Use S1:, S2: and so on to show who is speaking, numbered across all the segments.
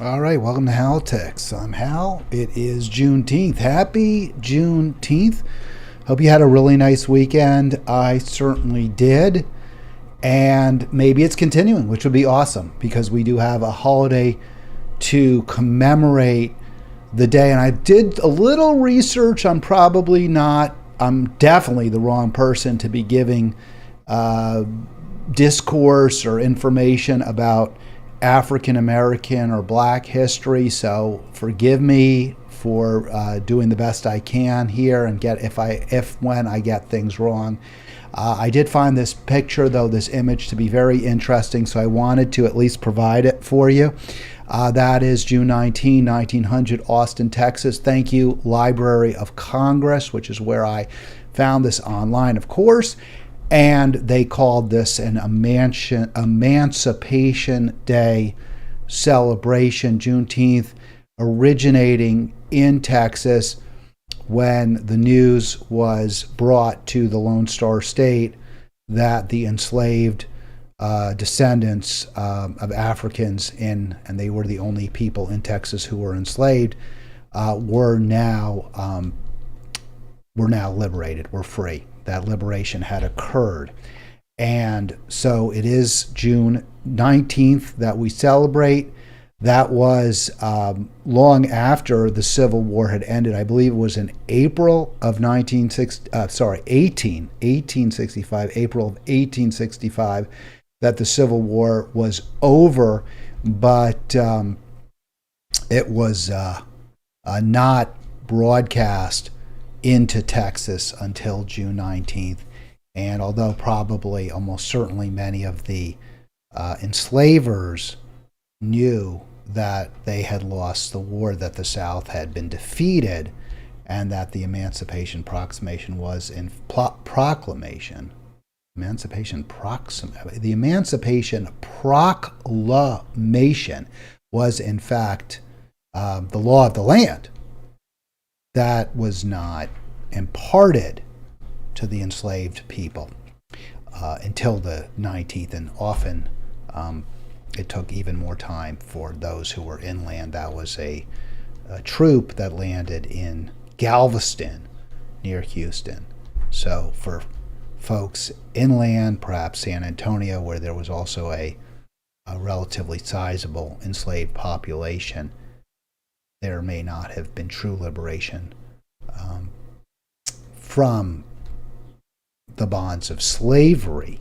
S1: All right, welcome to Halitics. I'm Hal. It is Juneteenth. Happy Juneteenth. Hope you had a really nice weekend. I certainly did. And maybe it's continuing, which would be awesome because we do have a holiday to commemorate the day. And I did a little research. I'm definitely the wrong person to be giving uh, discourse or information about African American or Black history. So forgive me for doing the best I can here and get if when I get things wrong. I did find this picture, though, this image to be very interesting, so I wanted to at least provide it for you. That is June 1900, Austin, Texas. Thank you, Library of Congress, which is where I found this online, of course. And they called this an Emancipation Day celebration, Juneteenth, originating in Texas when the news was brought to the Lone Star State that the enslaved descendants of Africans and they were the only people in Texas who were enslaved, were now liberated, were free. That liberation had occurred. And so it is June 19th that we celebrate. That was long after the Civil War had ended. I believe it was in April of 1865, April of 1865, that the Civil War was over, but it was not broadcast into Texas until June 19th. And although probably, almost certainly, many of the enslavers knew that they had lost the war, that the South had been defeated, and that the Emancipation Proclamation was in proclamation. The Emancipation Proclamation was, in fact, the law of the land. That was not imparted to the enslaved people until the 19th, and often it took even more time for those who were inland. That was a troop that landed in Galveston near Houston. So for folks inland, perhaps San Antonio, where there was also a relatively sizable enslaved population, there may not have been true liberation from the bonds of slavery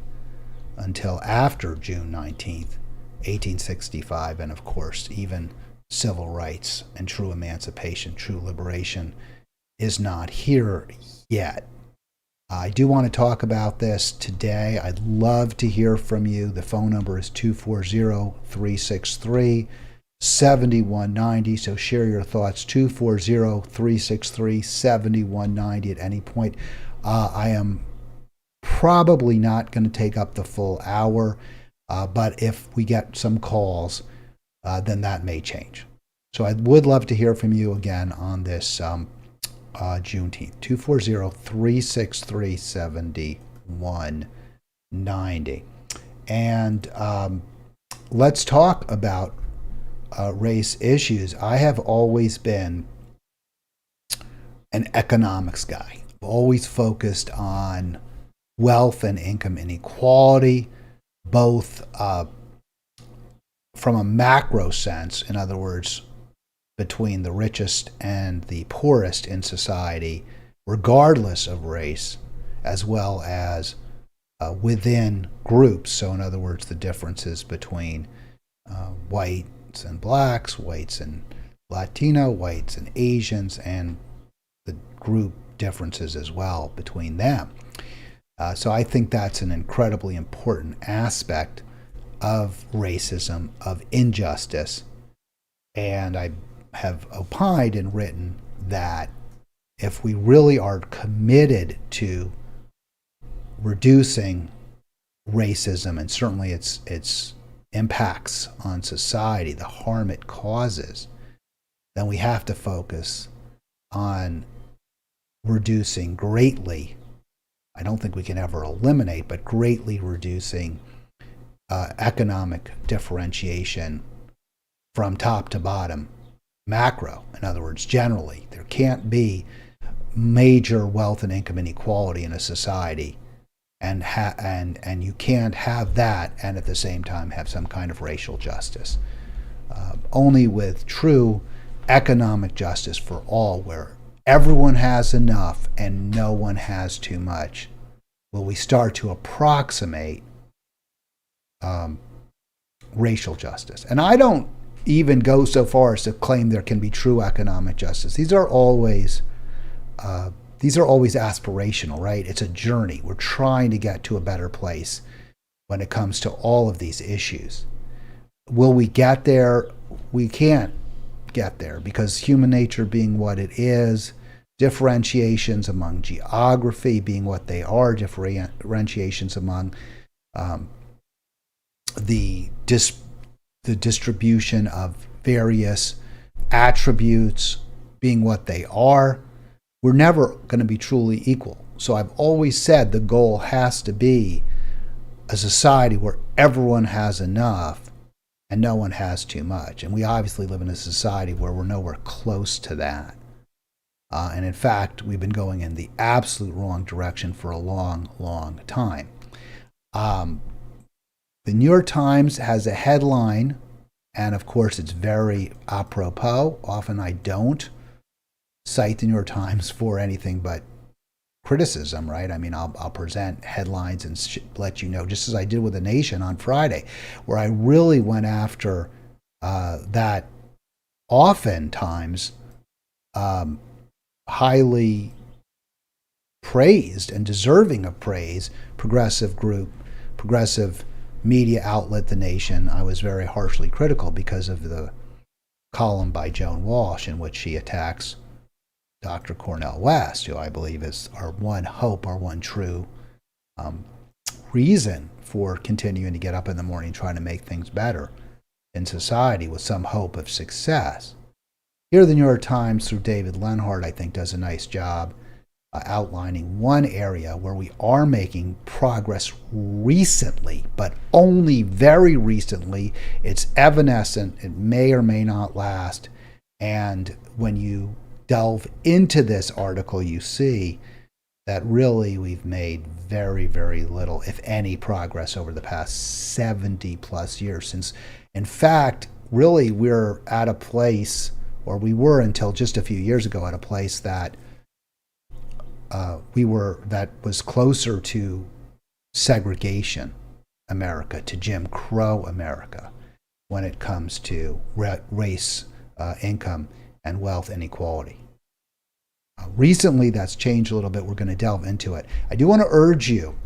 S1: until after June 19th, 1865, and of course, even civil rights and true emancipation, true liberation is not here yet. I do want to talk about this today. I'd love to hear from you. The phone number is 240-363-7190. So share your thoughts, 240-363-7190 at any point. I am probably not going to take up the full hour, but if we get some calls, then that may change. So I would love to hear from you again on this Juneteenth, 240-363-7190. And let's talk about race issues. I have always been an economics guy. I've always focused on wealth and income inequality, both from a macro sense, in other words, between the richest and the poorest in society, regardless of race, as well as within groups. So, in other words, the differences between whites and blacks, whites and Latino, whites and Asians, and the group differences as well between them. So I think that's an incredibly important aspect of racism, of injustice. And I have opined and written that if we really are committed to reducing racism and certainly its impacts on society, the harm it causes, then we have to focus on reducing greatly. I don't think we can ever eliminate, but greatly reducing economic differentiation from top to bottom, macro. In other words, generally, there can't be major wealth and income inequality in a society, and you can't have that and at the same time have some kind of racial justice. Only with true economic justice for all, where everyone has enough and no one has too much, will we start to approximate racial justice. And I don't even go so far as to claim there can be true economic justice. These are always aspirational, right? It's a journey. We're trying to get to a better place when it comes to all of these issues. Will we get there? We can't get there because human nature being what it is, differentiations among geography being what they are, differentiations among the distribution of various attributes being what they are, we're never going to be truly equal. So I've always said the goal has to be a society where everyone has enough and no one has too much. And we obviously live in a society where we're nowhere close to that. And in fact, we've been going in the absolute wrong direction for a long, long time. The New York Times has a headline, and of course it's very apropos. Often I don't cite the New York Times for anything but criticism, right? I mean, I'll present headlines and let you know, just as I did with The Nation on Friday, where I really went after that oftentimes highly praised and deserving of praise progressive media outlet, The Nation. I was very harshly critical because of the column by Joan Walsh in which she attacks Dr. Cornel West, who I believe is our one hope, our one true reason for continuing to get up in the morning trying to make things better in society with some hope of success. Here, the New York Times, through David Lenhart, I think does a nice job outlining one area where we are making progress recently, but only very recently. It's evanescent. It may or may not last. And when you delve into this article, you see that really we've made very, very little, if any, progress over the past 70 plus years. Since, in fact, really we're at a place, or we were until just a few years ago, at a place that that was closer to segregation America, to Jim Crow America, when it comes to race, income, and wealth inequality. Recently, that's changed a little bit. We're going to delve into it. I do want to urge you,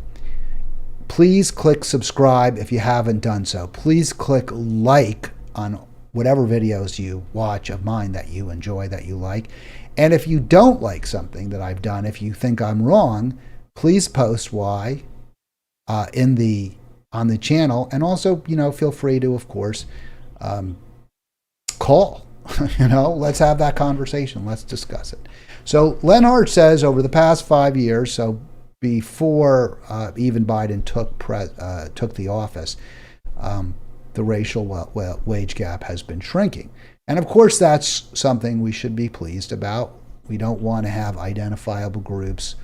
S1: please click subscribe if you haven't done so. Please click like on whatever videos you watch of mine that you enjoy, that you like. And if you don't like something that I've done, if you think I'm wrong, please post why on the channel. And also, feel free to, of course, call. Let's have that conversation. Let's discuss it. So Lenhart says over the past 5 years, so before even Biden took the office, the racial wage gap has been shrinking. And of course, that's something we should be pleased about. We don't want to have identifiable groups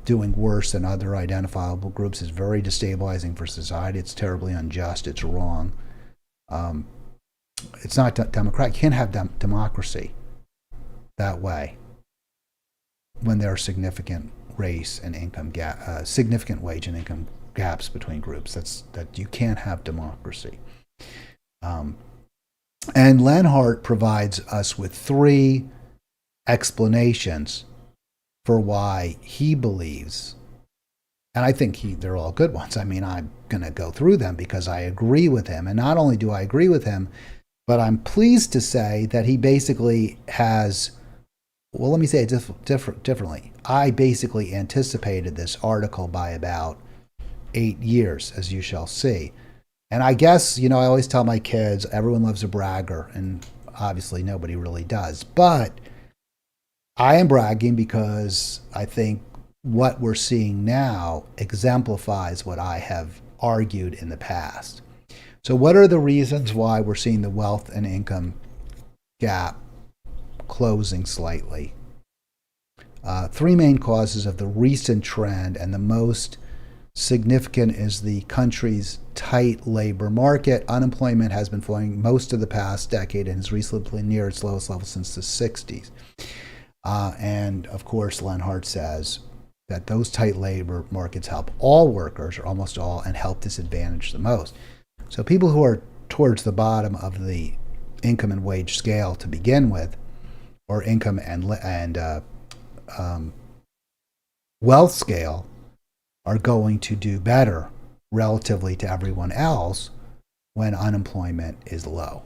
S1: doing worse than other identifiable groups. It's very destabilizing for society. It's terribly unjust. It's wrong. It's not democratic. You can't have democracy that way when there are significant race and income gap, significant wage and income gaps between groups. That you can't have democracy. And Lenhart provides us with 3 explanations for why he believes, and I think they're all good ones. I mean, I'm going to go through them because I agree with him. And not only do I agree with him, but I'm pleased to say that he basically has, well, let me say it differently. I basically anticipated this article by about 8 years, as you shall see. And I guess, I always tell my kids, everyone loves a bragger, and obviously nobody really does. But I am bragging because I think what we're seeing now exemplifies what I have argued in the past. So, what are the reasons why we're seeing the wealth and income gap closing slightly? Three main causes of the recent trend, and the most significant is the country's tight labor market. Unemployment has been falling most of the past decade and is recently near its lowest level since the 60s. And of course, Lenhart says that those tight labor markets help all workers, or almost all, and help disadvantaged the most. So people who are towards the bottom of the income and wage scale to begin with, or income and wealth scale, are going to do better relatively to everyone else when unemployment is low.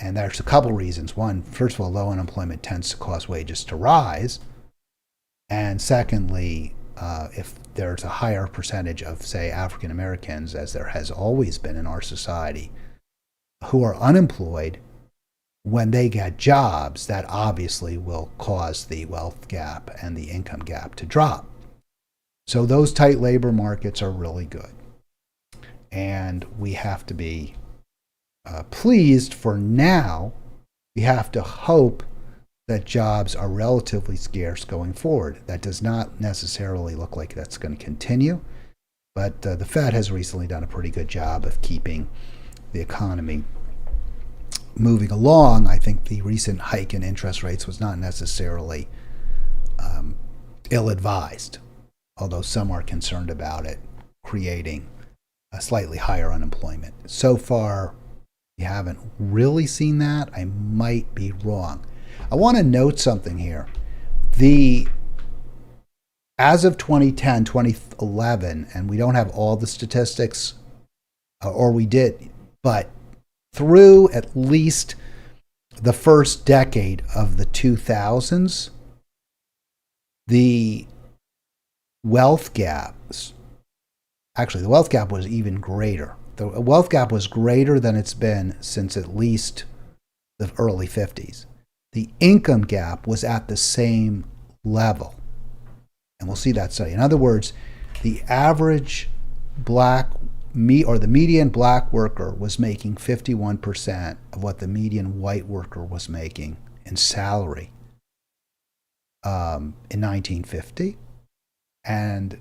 S1: And there's a couple reasons. One, first of all, low unemployment tends to cause wages to rise. And secondly, if there's a higher percentage of, say, African Americans, as there has always been in our society, who are unemployed, when they get jobs, that obviously will cause the wealth gap and the income gap to drop. So those tight labor markets are really good. And we have to be pleased for now. We have to hope that jobs are relatively scarce going forward. That does not necessarily look like that's going to continue, but the Fed has recently done a pretty good job of keeping the economy moving along. I think the recent hike in interest rates was not necessarily ill-advised, although some are concerned about it creating a slightly higher unemployment. So far, we haven't really seen that. I might be wrong. I want to note something here. As of 2010, 2011, and we don't have all the statistics, or we did, but through at least the first decade of the 2000s, the wealth gaps, actually the wealth gap was even greater. The wealth gap was greater than it's been since at least the early 50s. The income gap was at the same level. And we'll see that study. In other words, the average black the median black worker was making 51% of what the median white worker was making in salary in 1950. And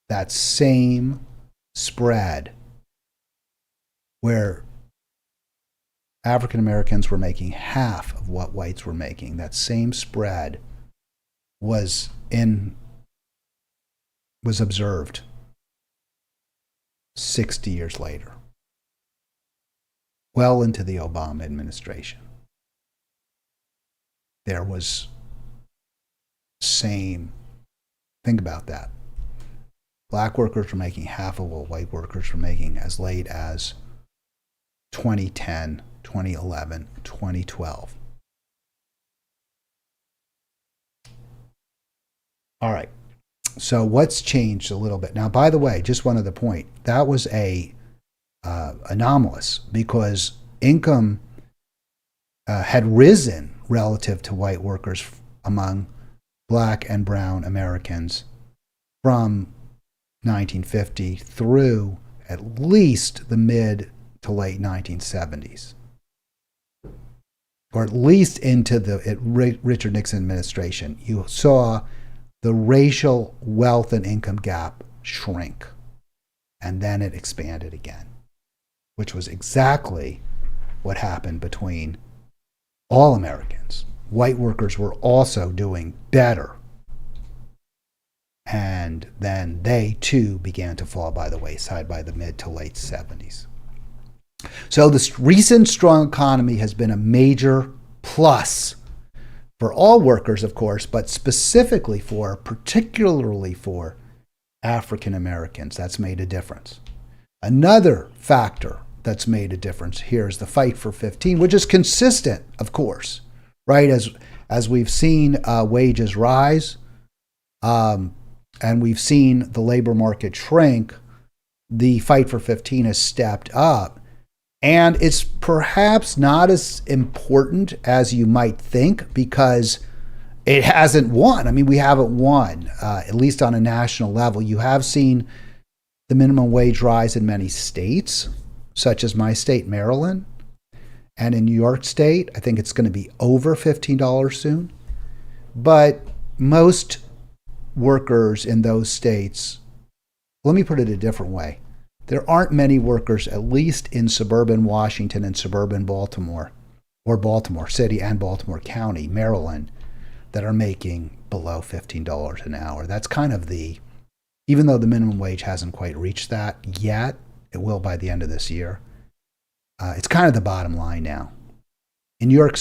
S1: that same spread, where African Americans were making half of what whites were making, that same spread was observed 60 years later, well into the Obama administration. There was think about that. Black workers were making half of what white workers were making as late as 2010, 2011, 2012. All right. So what's changed a little bit? Now, by the way, just one other point. That was anomalous because income had risen relative to white workers among black and brown Americans from 1950 through at least the mid to late 1970s, or at least into the Richard Nixon administration. You saw the racial wealth and income gap shrink, and then it expanded again, which was exactly what happened between all Americans. White workers were also doing better, and then they too began to fall by the wayside by the mid to late 70s. So this recent strong economy has been a major plus for all workers, of course, but particularly for African Americans. That's made a difference. Another factor that's made a difference here is the fight for 15, which is consistent, of course, right? As we've seen wages rise, and we've seen the labor market shrink, the fight for 15 has stepped up. And it's perhaps not as important as you might think because it hasn't won. I mean, we haven't won, at least on a national level. You have seen the minimum wage rise in many states, such as my state, Maryland, and in New York State. I think it's going to be over $15 soon. But most workers in those states, let me put it a different way. There aren't many workers, at least in suburban Washington and suburban Baltimore, or Baltimore City and Baltimore County, Maryland, that are making below $15 an hour. That's kind of even though the minimum wage hasn't quite reached that yet, it will by the end of this year. It's kind of the bottom line now. In New York,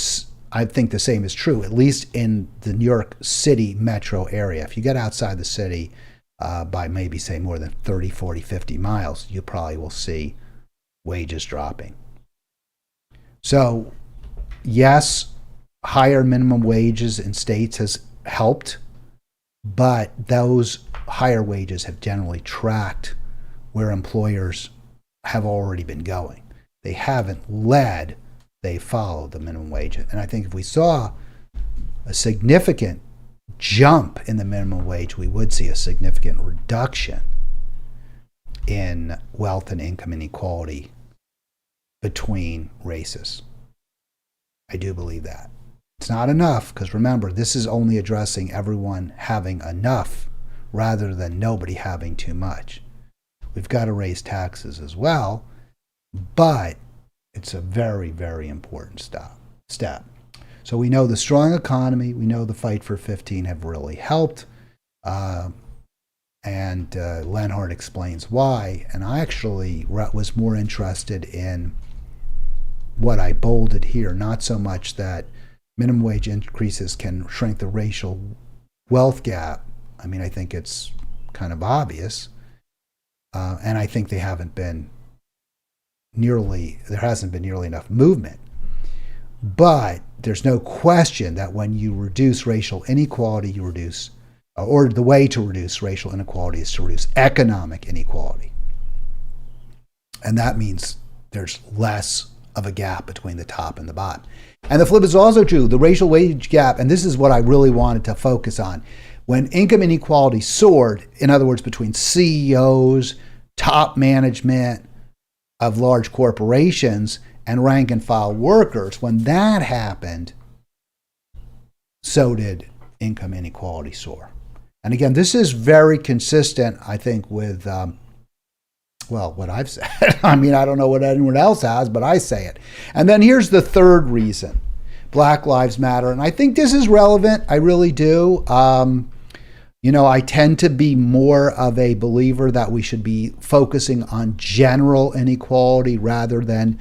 S1: I think the same is true, at least in the New York City metro area. If you get outside the city by maybe, say, more than 30, 40, 50 miles, you probably will see wages dropping. So, yes, higher minimum wages in states has helped, but those higher wages have generally tracked where employers have already been going. They haven't led, they followed the minimum wage. And I think if we saw a significant jump in the minimum wage, we would see a significant reduction in wealth and income inequality between races. I do believe that. It's not enough, because remember, this is only addressing everyone having enough rather than nobody having too much. We've got to raise taxes as well, but it's a very, very important step. So we know the strong economy, we know the fight for 15 have really helped, and Lenhart explains why. And I actually was more interested in what I bolded here, not so much that minimum wage increases can shrink the racial wealth gap. I mean, I think it's kind of obvious, and I think there hasn't been nearly enough movement. But there's no question that when you reduce racial inequality, you reduce, or the way to reduce racial inequality is to reduce economic inequality. And that means there's less of a gap between the top and the bottom. And the flip is also true. The racial wage gap, and this is what I really wanted to focus on, when income inequality soared, in other words, between CEOs, top management of large corporations, and rank and file workers, when that happened, so did income inequality soar. And again, this is very consistent, I think, with, what I've said. I mean, I don't know what anyone else has, but I say it. And then here's the third reason, Black Lives Matter. And I think this is relevant. I really do. I tend to be more of a believer that we should be focusing on general inequality rather than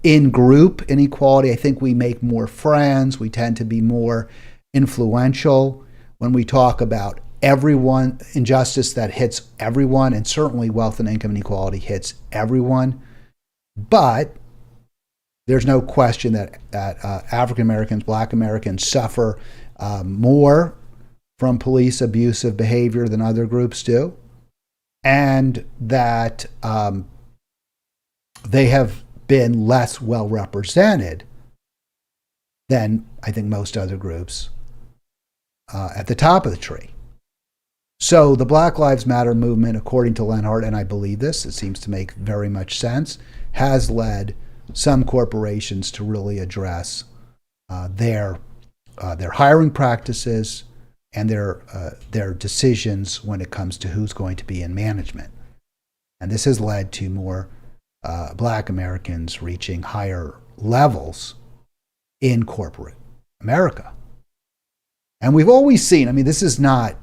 S1: in-group inequality. I think we make more friends. We tend to be more influential when we talk about everyone, injustice that hits everyone, and certainly wealth and income inequality hits everyone. But there's no question that African Americans, Black Americans suffer more from police abusive behavior than other groups do, and that they have been less well represented than I think most other groups at the top of the tree. So the Black Lives Matter movement, according to Lenhart, and I believe this, it seems to make very much sense, has led some corporations to really address their hiring practices and their decisions when it comes to who's going to be in management. And this has led to more Black Americans reaching higher levels in corporate America. And we've always seen, I mean, this is not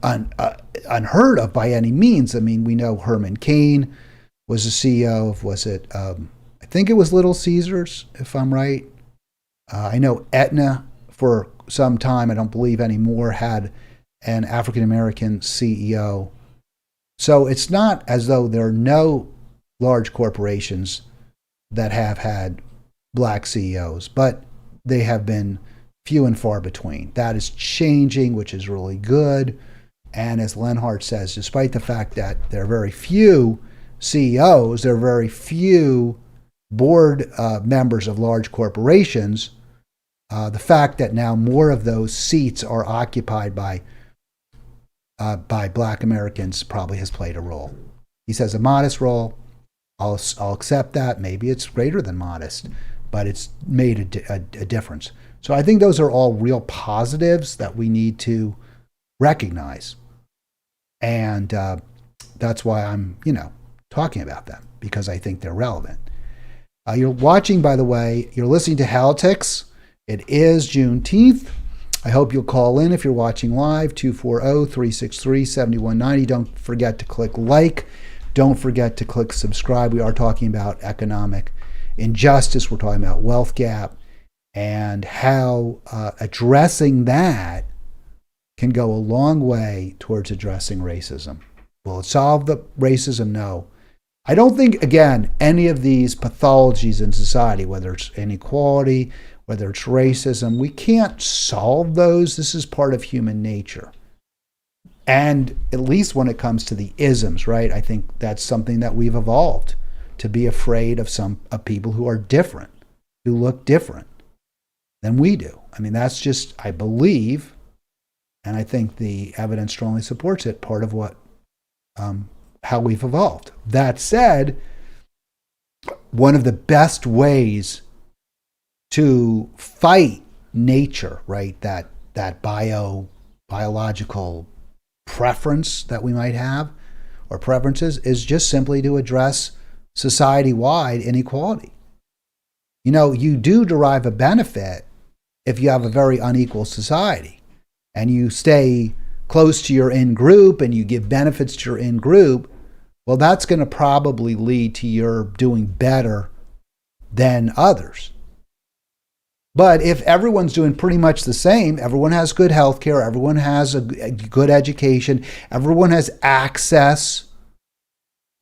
S1: unheard of by any means. I mean, we know Herman Cain was the CEO of, I think it was Little Caesars, if I'm right. I know Aetna for some time, I don't believe anymore, had an African-American CEO. So it's not as though there are no large corporations that have had Black CEOs, but they have been few and far between. That is changing, which is really good. And as Lenhart says, despite the fact that there are very few CEOs, there are very few board members of large corporations, the fact that now more of those seats are occupied by Black Americans probably has played a role. He says a modest role. I'll accept that. Maybe it's greater than modest, but it's made a difference. So I think those are all real positives that we need to recognize. And that's why I'm, talking about them, because I think they're relevant. You're watching, by the way, you're listening to Halitics. It is Juneteenth. I hope you'll call in if you're watching live, 240-363-7190. Don't forget to click like. Don't forget to click subscribe. We are talking about economic injustice. We're talking about wealth gap and how addressing that can go a long way towards addressing racism. Will it solve the racism? No. I don't think, again, any of these pathologies in society, whether it's inequality, whether it's racism, we can't solve those. This is part of human nature. And at least when it comes to the isms, right? I think that's something that we've evolved, to be afraid of people who are different, who look different than we do. I mean, that's just, I believe, and I think the evidence strongly supports it, part of what, how we've evolved. That said, one of the best ways to fight nature, right? That biological preference that we might have, or preferences, is just simply to address society-wide inequality. You do derive a benefit if you have a very unequal society and you stay close to your in-group and you give benefits to your in-group. Well, that's going to probably lead to your doing better than others. But if everyone's doing pretty much the same, everyone has good health care, everyone has a good education, everyone has access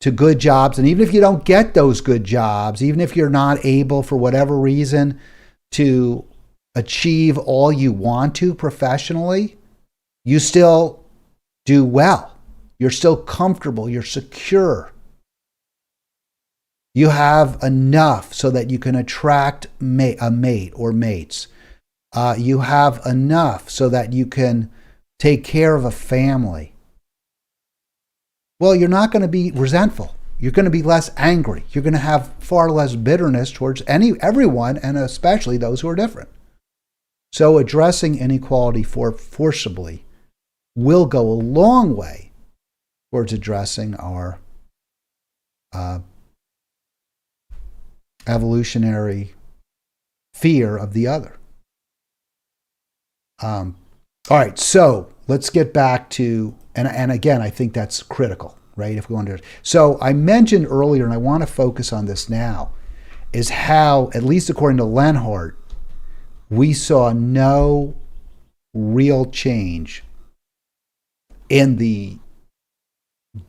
S1: to good jobs, and even if you don't get those good jobs, even if you're not able for whatever reason to achieve all you want to professionally, you still do well. You're still comfortable, you're secure. You have enough so that you can attract a mate or mates. You have enough so that you can take care of a family. Well, you're not going to be resentful. You're going to be less angry. You're going to have far less bitterness towards everyone, and especially those who are different. So addressing inequality forcibly will go a long way towards addressing our evolutionary fear of the other. All right, so let's get back to, and again, I think that's critical, right? If we want to, so I mentioned earlier, and I want to focus on this now, is how, at least according to Lenhart, we saw no real change in the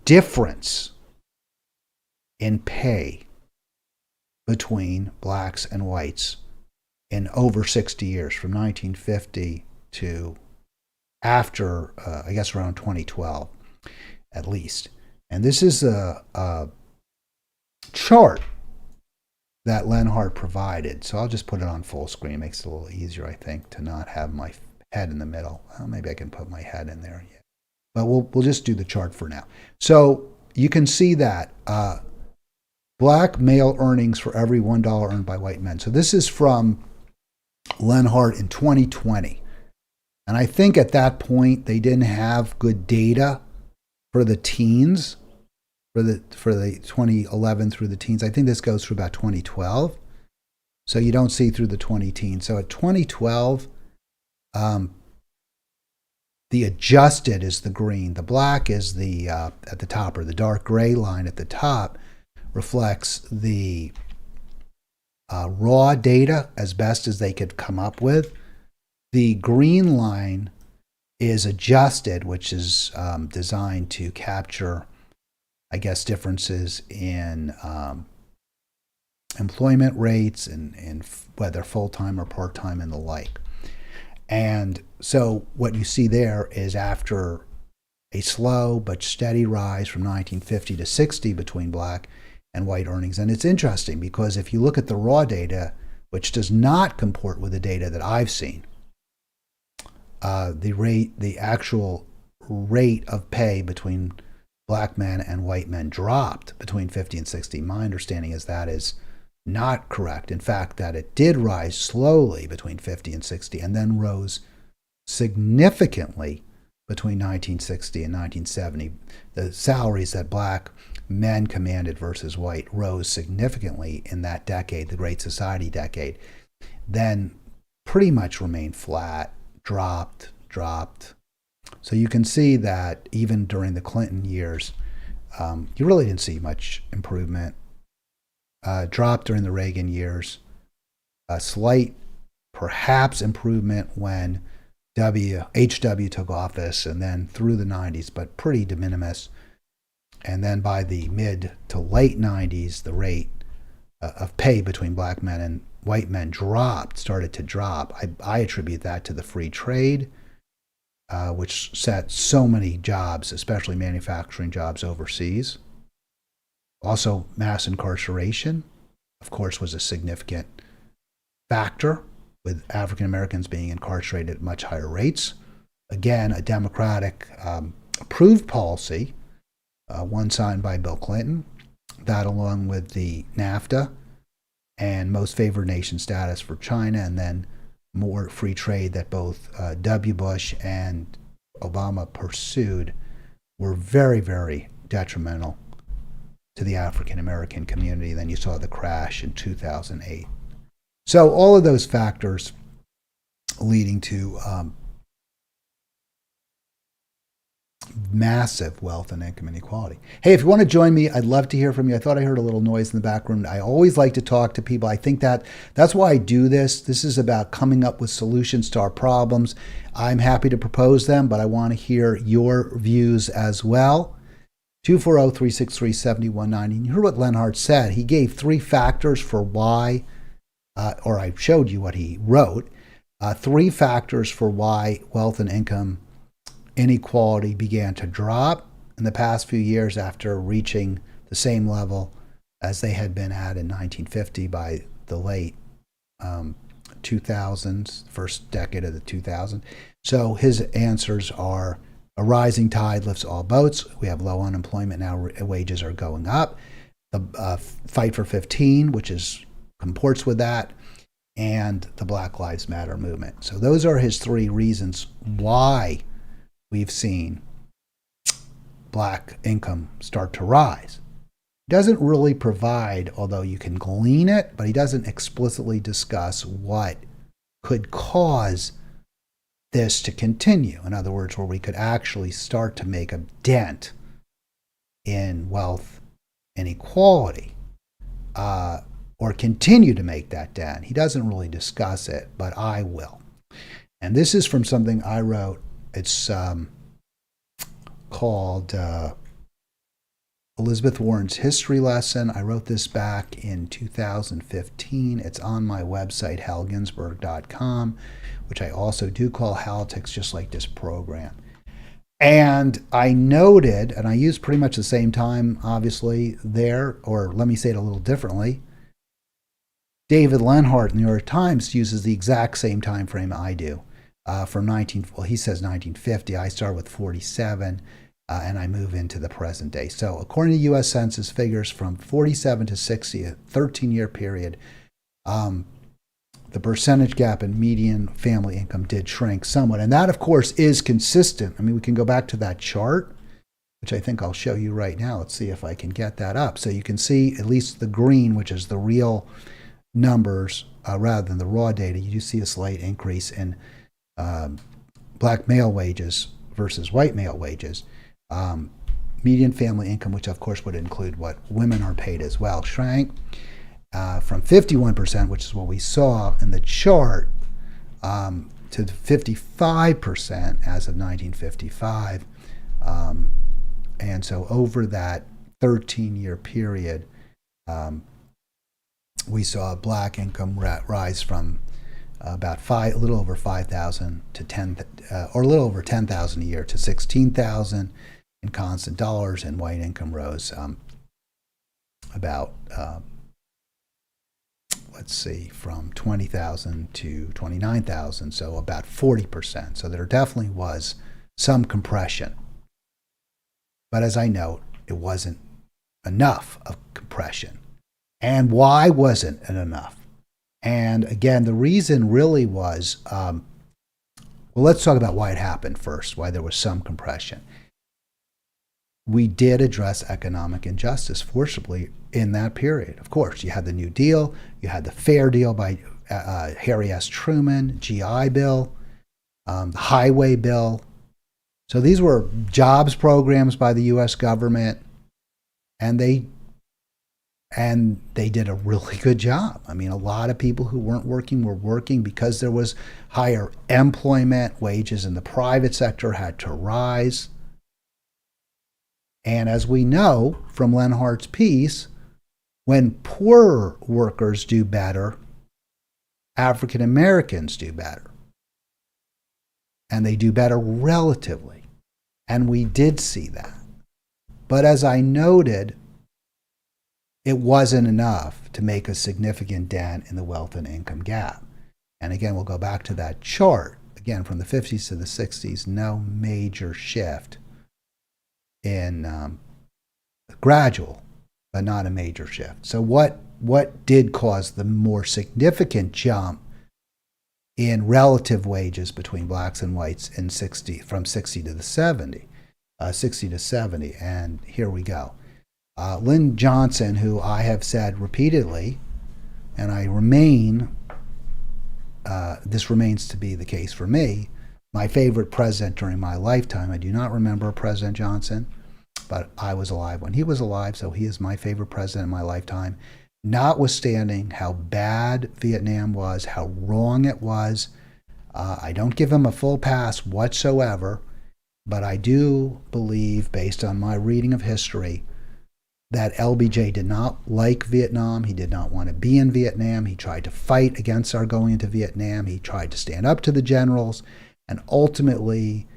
S1: difference in pay between blacks and whites in over 60 years, from 1950 to after, I guess, around 2012, at least. And this is a chart that Lenhart provided. So I'll just put it on full screen. It makes it a little easier, I think, to not have my head in the middle. Well, maybe I can put my head in there. Yeah. But we'll just do the chart for now. So you can see that black male earnings for every $1 earned by white men. So this is from Lenhart in 2020. And I think at that point they didn't have good data for the teens, for the 2011 through the teens. I think this goes through about 2012. So you don't see through the 20 teens. So at 2012, the adjusted is the green. The black is the at the top, or the dark gray line at the top reflects the raw data as best as they could come up with. The green line is adjusted, which is designed to capture, I guess, differences in employment rates and whether full-time or part-time and the like. And so what you see there is, after a slow but steady rise from 1950 to 60 between black and white earnings. And it's interesting because if you look at the raw data, which does not comport with the data that I've seen, the actual rate of pay between black men and white men dropped between 50 and 60. My understanding is that is not correct. In fact, that it did rise slowly between 50 and 60 and then rose significantly between 1960 and 1970. The salaries that black men commanded versus white rose significantly in that decade, the Great Society decade, then pretty much remained flat, dropped. So you can see that even during the Clinton years, you really didn't see much improvement. Dropped during the Reagan years, a slight, perhaps, improvement when HW took office, and then through the 90s, but pretty de minimis. And then by the mid to late 90s, the rate of pay between black men and white men started to drop. I attribute that to the free trade, which set so many jobs, especially manufacturing jobs, overseas. Also, mass incarceration, of course, was a significant factor, with African Americans being incarcerated at much higher rates. Again, a Democratic approved policy, one signed by Bill Clinton, that along with the NAFTA and most favored nation status for China, and then more free trade that both W. Bush and Obama pursued, were very, very detrimental to the African American community. Then you saw the crash in 2008. So all of those factors leading to massive wealth and income inequality. Hey, if you want to join me, I'd love to hear from you. I thought I heard a little noise in the background. I always like to talk to people. I think that's why I do this. This is about coming up with solutions to our problems. I'm happy to propose them, but I want to hear your views as well. 240-363-7190. You heard what Lenhart said. He gave 3 factors for why, or I showed you what he wrote, 3 factors for why wealth and income inequality began to drop in the past few years after reaching the same level as they had been at in 1950 by the late 2000s, first decade of the 2000s. So his answers are: a rising tide lifts all boats. We have low unemployment now. Wages are going up. The fight for 15, which comports with that, and the Black Lives Matter movement. So those are his 3 reasons why we've seen black income start to rise. He doesn't really provide, although you can glean it, but he doesn't explicitly discuss what could cause this to continue. In other words, where we could actually start to make a dent in wealth inequality, or continue to make that dent. He doesn't really discuss it, but I will. And this is from something I wrote. It's called Elizabeth Warren's History Lesson. I wrote this back in 2015. It's on my website, halginsberg.com, which I also do call Halitics, just like this program. And I noted, and I used pretty much the same time, obviously, there, or let me say it a little differently. David Lenhart in the New York Times uses the exact same time frame I do. He says 1950. I start with 47, and I move into the present day. So according to U.S. Census figures from 47 to 60, a 13-year period, the percentage gap in median family income did shrink somewhat. And that, of course, is consistent. I mean, we can go back to that chart, which I think I'll show you right now. Let's see if I can get that up. So you can see at least the green, which is the real numbers, rather than the raw data. You do see a slight increase in black male wages versus white male wages. Median family income, which of course would include what women are paid as well, shrank from 51%, which is what we saw in the chart, to 55% as of 1955. And so over that 13-year period, we saw black income rise from a little over 5,000 to 10, or a little over 10,000 a year to 16,000 in constant dollars, and white income rose from 20,000 to 29,000, so about 40%. So there definitely was some compression. But as I note, it wasn't enough of compression. And why wasn't it enough? And again, the reason really was, well, let's talk about why it happened first, why there was some compression. We did address economic injustice forcibly in that period. Of course, you had the New Deal, you had the Fair Deal by Harry S. Truman, GI Bill, the Highway Bill. So these were jobs programs by the U.S. government, and they did a really good job. I mean, a lot of people who weren't working were working because there was higher employment. Wages in the private sector had to rise. And as we know from Lenhart's piece, when poorer workers do better, African Americans do better. And they do better relatively. And we did see that. But as I noted, it wasn't enough to make a significant dent in the wealth and income gap. And again, we'll go back to that chart. Again, from the 50s to the 60s, no major shift in gradual, but not a major shift. So what did cause the more significant jump in relative wages between blacks and whites in from 60 to 70? And here we go. Lyndon Johnson, who I have said repeatedly, and this remains to be the case for me, my favorite president during my lifetime. I do not remember President Johnson, but I was alive when he was alive, so he is my favorite president in my lifetime. Notwithstanding how bad Vietnam was, how wrong it was, I don't give him a full pass whatsoever, but I do believe, based on my reading of history, that LBJ did not like Vietnam. He did not want to be in Vietnam. He tried to fight against our going into Vietnam. He tried to stand up to the generals. And ultimately,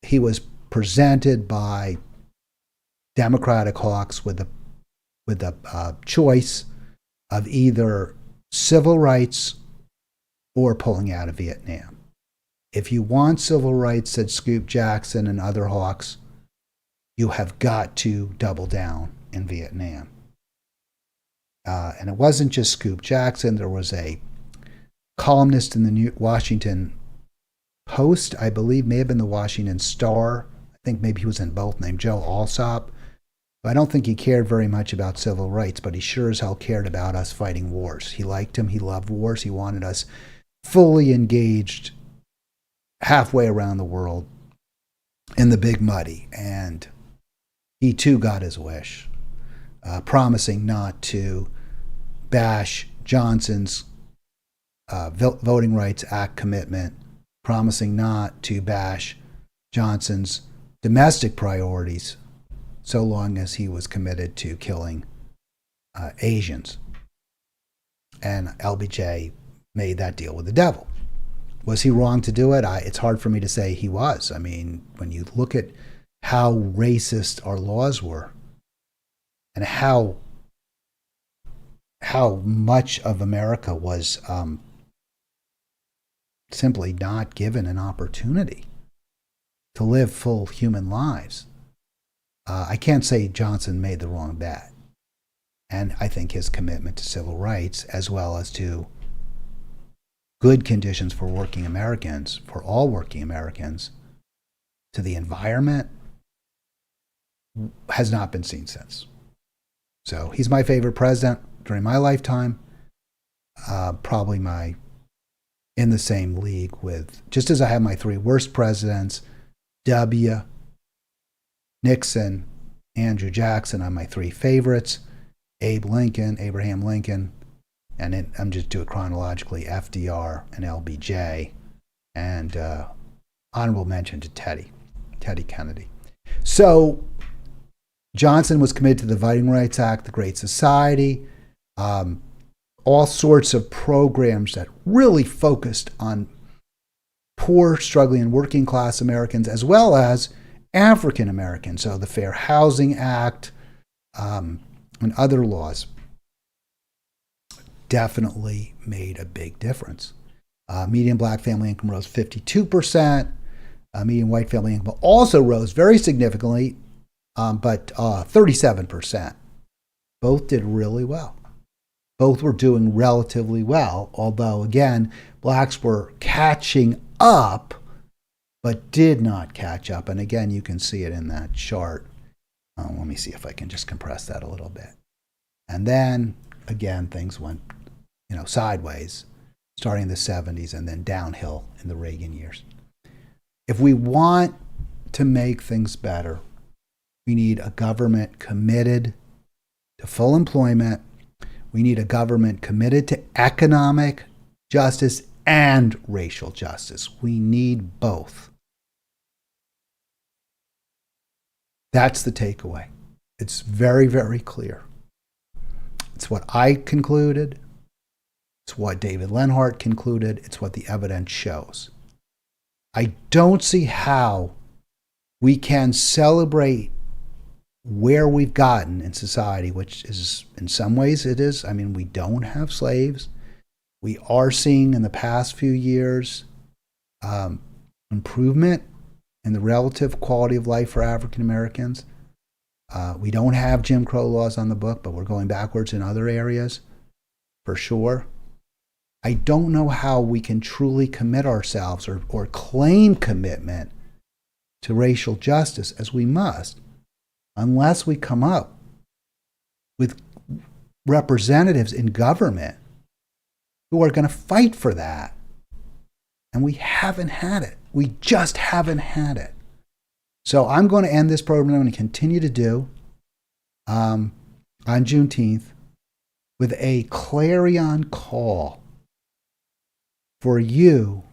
S1: he was presented by Democratic hawks with the choice of either civil rights or pulling out of Vietnam. If you want civil rights, said Scoop Jackson and other hawks, you have got to double down in Vietnam. And it wasn't just Scoop Jackson. There was a columnist in the Washington Post, I believe, may have been the Washington Star. I think maybe he was in both, named Joe Alsop. I don't think he cared very much about civil rights, but he sure as hell cared about us fighting wars. He liked them. He loved wars. He wanted us fully engaged halfway around the world in the big muddy. And he too got his wish, promising not to bash Johnson's Voting Rights Act commitment, promising not to bash Johnson's domestic priorities so long as he was committed to killing Asians. And LBJ made that deal with the devil. Was he wrong to do it? It's hard for me to say he was. I mean, when you look at how racist our laws were and how much of America was simply not given an opportunity to live full human lives, I can't say Johnson made the wrong bet. And I think his commitment to civil rights, as well as to good conditions for working Americans, for all working Americans, to the environment, has not been seen since. So he's my favorite president during my lifetime, probably in the same league with, just as I have my three worst presidents, W., Nixon, Andrew Jackson are my three favorites, Abraham Lincoln, and I'm just doing it chronologically, FDR and LBJ, and honorable mention to Teddy Kennedy. So Johnson was committed to the Voting Rights Act, the Great Society, all sorts of programs that really focused on poor, struggling, and working class Americans, as well as African Americans. So the Fair Housing Act and other laws definitely made a big difference. Median black family income rose 52%. Median white family income also rose very significantly, but 37%. Both did really well. Both were doing relatively well, although, again, blacks were catching up, but did not catch up. And again, you can see it in that chart. Let me see if I can just compress that a little bit. And then, again, things went, sideways, starting in the 70s and then downhill in the Reagan years. If we want to make things better, we need a government committed to full employment. We need a government committed to economic justice and racial justice. We need both. That's the takeaway. It's very, very clear. It's what I concluded. It's what David Lenhart concluded. It's what the evidence shows. I don't see how we can celebrate where we've gotten in society, which is, in some ways it is. I mean, we don't have slaves. We are seeing in the past few years improvement in the relative quality of life for African Americans. We don't have Jim Crow laws on the book, but we're going backwards in other areas, for sure. I don't know how we can truly commit ourselves or claim commitment to racial justice, as we must, unless we come up with representatives in government who are going to fight for that. And we haven't had it. We just haven't had it. So I'm going to end this program. I'm going to continue to do on Juneteenth with a clarion call for you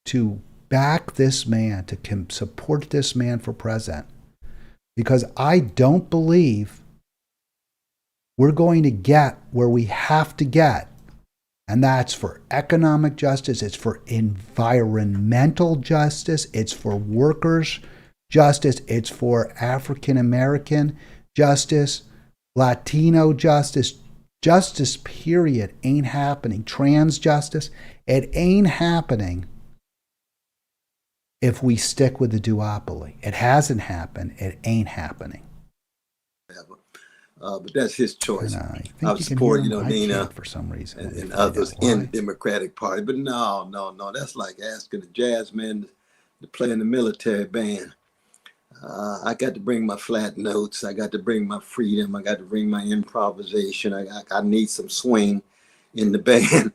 S1: to back this man, to support this man for president. Because I don't believe we're going to get where we have to get. And that's for economic justice, it's for environmental justice, it's for workers' justice, it's for African American justice, Latino justice. Justice, period, ain't happening. Trans justice, it ain't happening if we stick with the duopoly. It hasn't happened. It ain't happening.
S2: But that's his choice.
S1: And I
S2: I would support,
S1: Nina for some reason
S2: and others in the Democratic Party. But no. That's like asking a jazz man to play in the military band. I got to bring my flat notes. I got to bring my freedom. I got to bring my improvisation. I need some swing in the band.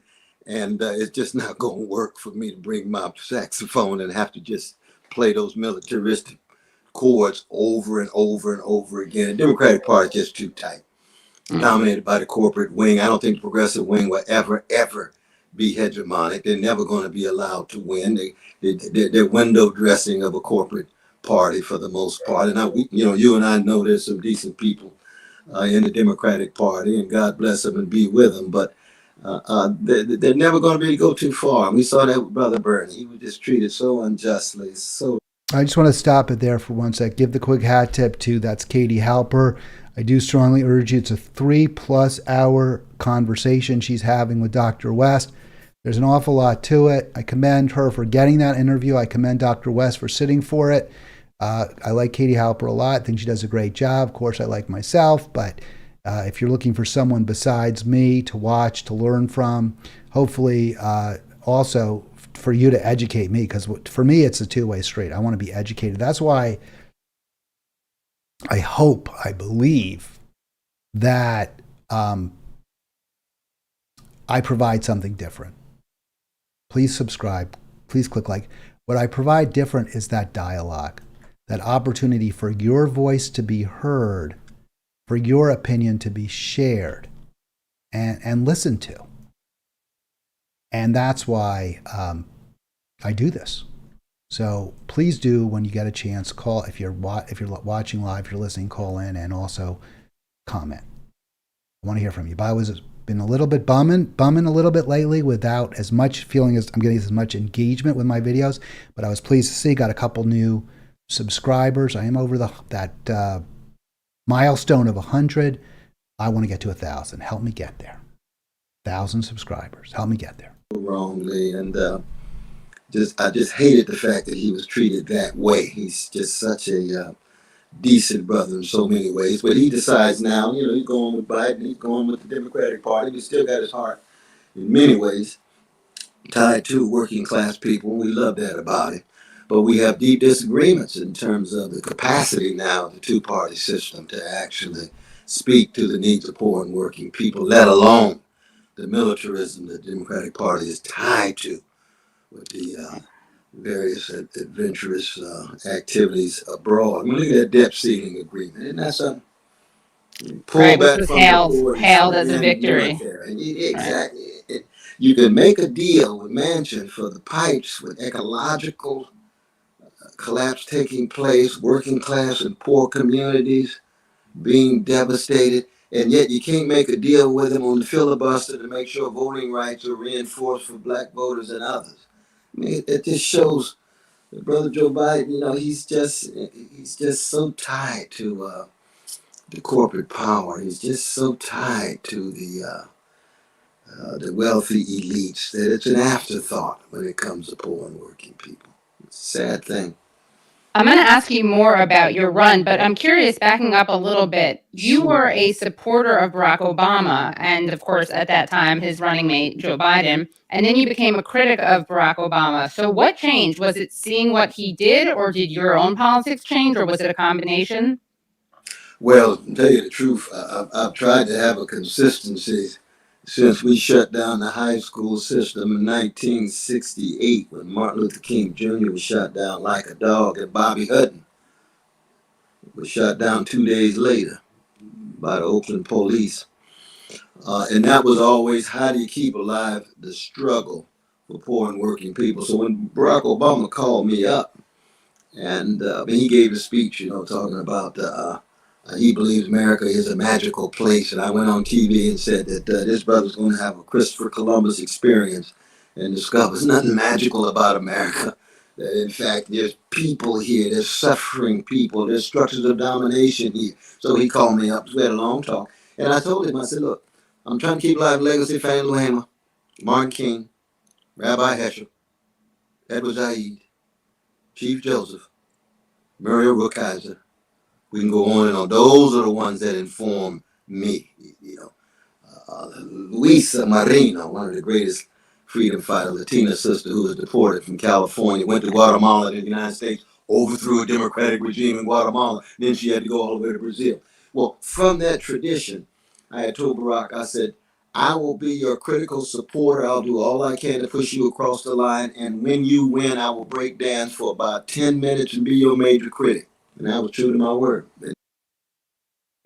S2: And it's just not going to work for me to bring my saxophone and have to just play those militaristic chords over and over and over again. The Democratic Party is just too tight, dominated by the corporate wing. I don't think the progressive wing will ever be hegemonic. They're never going to be allowed to win. They're window dressing of a corporate party for the most part. And you and I know there's some decent people in the Democratic Party, and God bless them and be with them. But they're never going to be able to go too far. And we saw that with Brother Bernie. He was just treated so unjustly.
S1: I just want to stop it there for one sec. Give the quick hat tip to, that's Katie Halper. I do strongly urge you. It's a 3+ hour conversation she's having with Dr. West. There's an awful lot to it. I commend her for getting that interview. I commend Dr. West for sitting for it. I like Katie Halper a lot. I think she does a great job. Of course, I like myself, but if you're looking for someone besides me to watch, to learn from, hopefully also for you to educate me, because for me, it's a two-way street. I want to be educated. That's why I believe that I provide something different. Please subscribe. Please click like. What I provide different is that dialogue, that opportunity for your voice to be heard, for your opinion to be shared and listened to. And that's why I do this. So please do, when you get a chance, call. If you're watching live, if you're listening, call in and also comment. I want to hear from you. But I was been a little bit bumming a little bit lately without as much feeling as I'm getting as much engagement with my videos. But I was pleased to see got a couple new subscribers. I am over that milestone of 100. I want to get to 1,000. Help me get there. 1,000 subscribers. Help me get there.
S2: Wrongly, and I just hated the fact that he was treated that way. He's just such a decent brother in so many ways. But he decides now, he's going with Biden, he's going with the Democratic Party, but he still got his heart in many ways tied to working class people. We love that about him. But we have deep disagreements in terms of the capacity now of the two-party system to actually speak to the needs of poor and working people, let alone the militarism that the Democratic Party is tied to with the various adventurous activities abroad. I mean, look at that debt ceiling agreement. Isn't that something? Pull
S3: Right, which
S2: back
S3: was
S2: from the
S3: hailed
S2: boards
S3: as a
S2: and
S3: victory.
S2: military.
S3: Right.
S2: Exactly. You can make a deal with Manchin for the pipes with ecological collapse taking place, working class and poor communities being devastated, and yet you can't make a deal with him on the filibuster to make sure voting rights are reinforced for black voters and others. I mean, it just shows that Brother Joe Biden, he's just so tied to the corporate power. He's just so tied to the wealthy elites that it's an afterthought when it comes to poor and working people. It's a sad thing.
S3: I'm going to ask you more about your run, but I'm curious, backing up a little bit. You were a supporter of Barack Obama, and of course, at that time, his running mate, Joe Biden, and then you became a critic of Barack Obama. So, what changed? Was it seeing what he did, or did your own politics change, or was it a combination?
S2: Well, to tell you the truth, I've tried to have a consistency since we shut down the high school system in 1968 when Martin Luther King Jr. was shot down like a dog, and Bobby Hutton was shot down 2 days later by the Oakland police. And that was always, how do you keep alive the struggle for poor and working people? So when Barack Obama called me up and he gave a speech, talking about he believes America is a magical place, and I went on TV and said that this brother's going to have a Christopher Columbus experience and discover there's nothing magical about America. That in fact, there's people here, there's suffering people, there's structures of domination here. So he called me up, we had a long talk, and I told him, I said, look, I'm trying to keep alive legacy, Fannie Lou Hamer, Martin King, Rabbi Heschel, Edward Said, Chief Joseph, Muriel Rukeyser. We can go on and on. Those are the ones that inform me. Luisa Marina, one of the greatest freedom fighter, Latina sister who was deported from California, went to Guatemala to the United States, overthrew a democratic regime in Guatemala. Then she had to go all the way to Brazil. Well, from that tradition, I had told Barack, I said, I will be your critical supporter. I'll do all I can to push you across the line. And when you win, I will break dance for about 10 minutes and be your major critic. And I was true to my word.
S1: All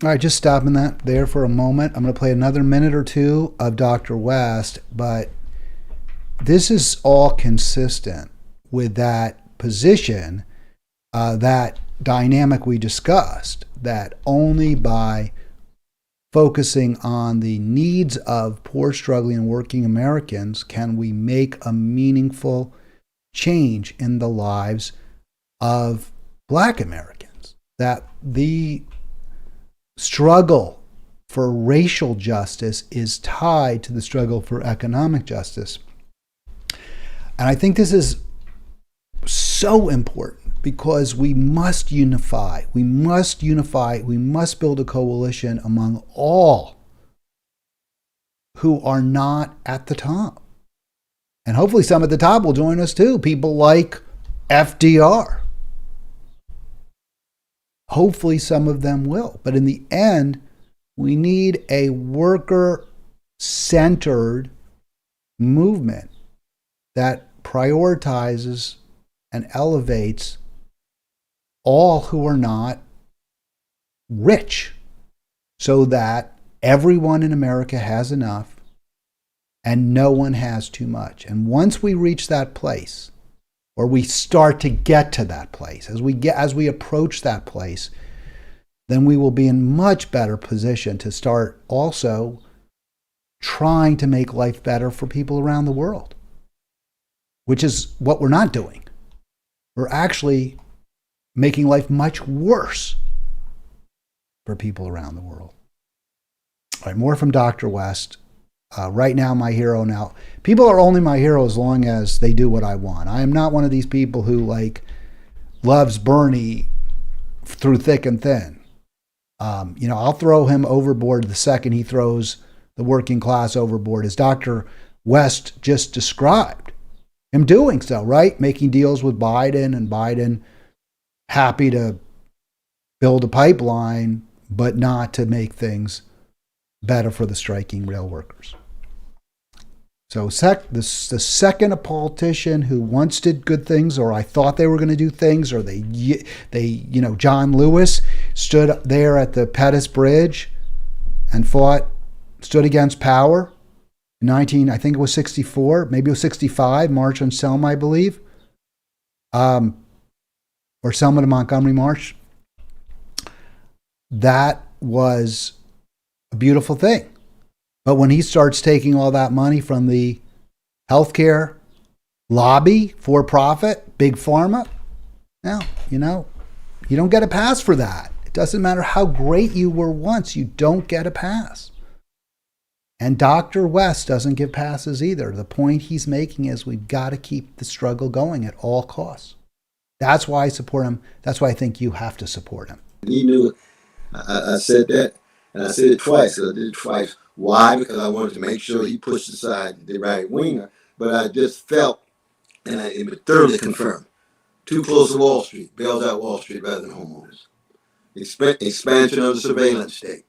S1: right, just stopping that there for a moment. I'm going to play another minute or two of Dr. West, but this is all consistent with that position, that dynamic we discussed, that only by focusing on the needs of poor, struggling, and working Americans can we make a meaningful change in the lives of Black Americans. That the struggle for racial justice is tied to the struggle for economic justice. And I think this is so important because we must unify. We must build a coalition among all who are not at the top. And hopefully some at the top will join us too. People like FDR. Hopefully some of them will. But in the end, we need a worker-centered movement that prioritizes and elevates all who are not rich so that everyone in America has enough and no one has too much. And once we reach that place, or we start to get to that place, as we approach that place, then we will be in much better position to start also trying to make life better for people around the world, which is what we're not doing. We're actually making life much worse for people around the world. All right, more from Dr. West. Right now, my hero now. People are only my hero as long as they do what I want. I am not one of these people who loves Bernie through thick and thin. I'll throw him overboard the second he throws the working class overboard, as Dr. West just described him doing so, right? Making deals with Biden, and Biden happy to build a pipeline, but not to make things better for the striking rail workers. So the second a politician who once did good things, or I thought they were going to do things, or they John Lewis stood there at the Pettus Bridge and stood against power in I think it was 64, maybe it was 65, March on Selma, I believe, or Selma to Montgomery March. That was a beautiful thing. But when he starts taking all that money from the healthcare lobby, for profit, big pharma, now, you don't get a pass for that. It doesn't matter how great you were once, you don't get a pass. And Dr. West doesn't give passes either. The point he's making is we've got to keep the struggle going at all costs. That's why I support him. That's why I think you have to support him.
S2: He knew I said that, and I said it twice. I did it twice. Why? Because I wanted to make sure he pushed aside the right winger. But I just felt, and it thoroughly confirmed, too close to Wall Street, bails out Wall Street rather than homeowners. Expansion of the surveillance state.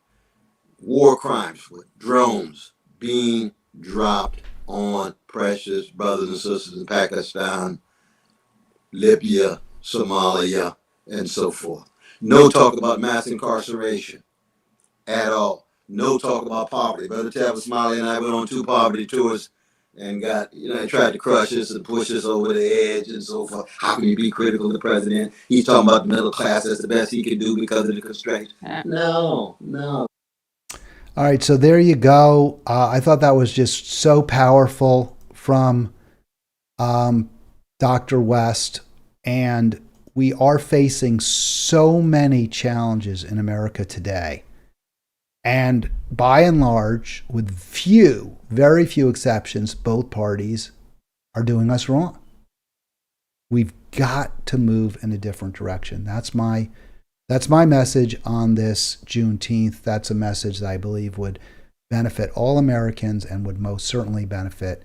S2: War crimes with drones being dropped on precious brothers and sisters in Pakistan, Libya, Somalia, and so forth. No talk about mass incarceration at all. No talk about poverty. Brother Tavis Smiley and I went on 2 poverty tours and tried to crush us and push us over the edge and so forth. How can you be critical of the president? He's talking about the middle class. That's the best he can do because of the constraints. No.
S1: All right, so there you go. I thought that was just so powerful from Dr. West. And we are facing so many challenges in America today. And by and large, with very few exceptions, both parties are doing us wrong. We've got to move in a different direction. That's my message on this Juneteenth. That's a message that I believe would benefit all Americans and would most certainly benefit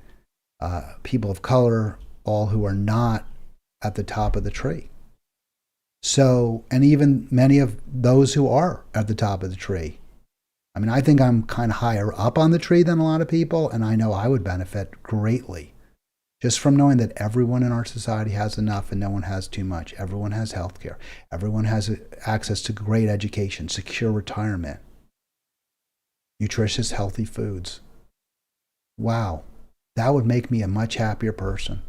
S1: people of color, all who are not at the top of the tree. So, and even many of those who are at the top of the tree. I mean, I think I'm kind of higher up on the tree than a lot of people, and I know I would benefit greatly just from knowing that everyone in our society has enough and no one has too much. Everyone has health care. Everyone has access to great education, secure retirement, nutritious, healthy foods. Wow, that would make me a much happier person.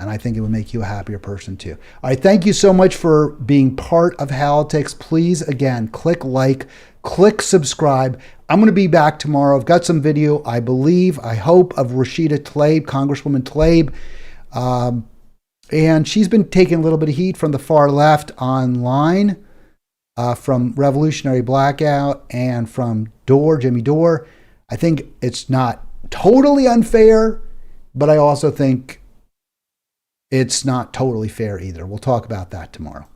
S1: And I think it would make you a happier person too. All right, thank you so much for being part of Halitics. Please, again, click like, click subscribe. I'm going to be back tomorrow. I've got some video, I hope, of Rashida Tlaib, Congresswoman Tlaib. And she's been taking a little bit of heat from the far left online, from Revolutionary Blackout and from Jimmy Dore. I think it's not totally unfair, but I also think it's not totally fair either. We'll talk about that tomorrow.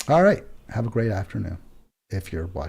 S1: All right. Have a great afternoon if you're watching.